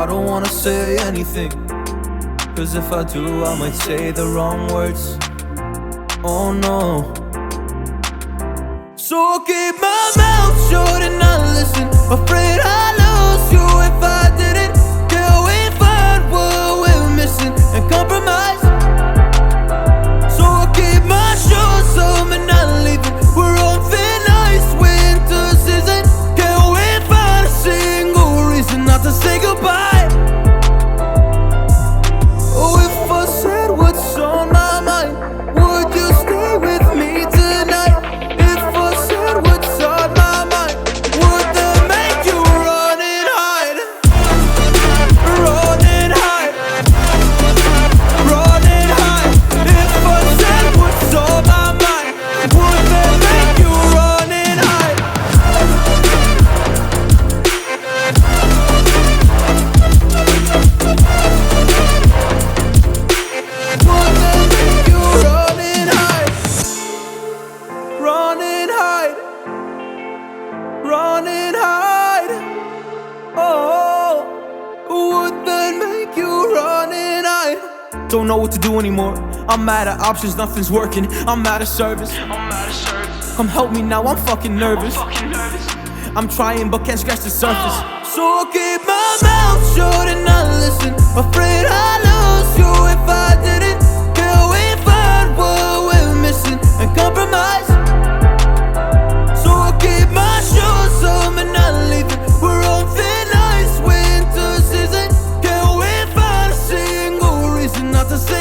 I don't wanna say anything, cause if I do, I might say the wrong words. Oh no. So I'll keep my mouth shut and not listen, afraid I lose you if I didn't. Till we find what we're missing and compromise. So I'll keep my shoes on and not leaving. We're on thin ice, winter season. Can we find a single reason not to say goodbye? Oh, if I said what's on my mind, would you stay with me tonight? If I said what's on my mind, would that make you run and hide? Run and hide. Run and hide. If I said what's on my mind, would that make you run and hide? Would that make you run and hide? Run and hide. Run and hide. Oh, would that make you run and hide? Don't know what to do anymore. I'm out of options, nothing's working. I'm out of service. Come help me now, I'm fucking nervous. I'm trying but can't scratch the surface. So I'll keep my mouth shut and not listen, afraid I lose you if I didn't. Till we find what we're missing and compromise. So I'll keep my shoes on and not leaving. We're on thin ice, winter season. Can we find a single reason not to say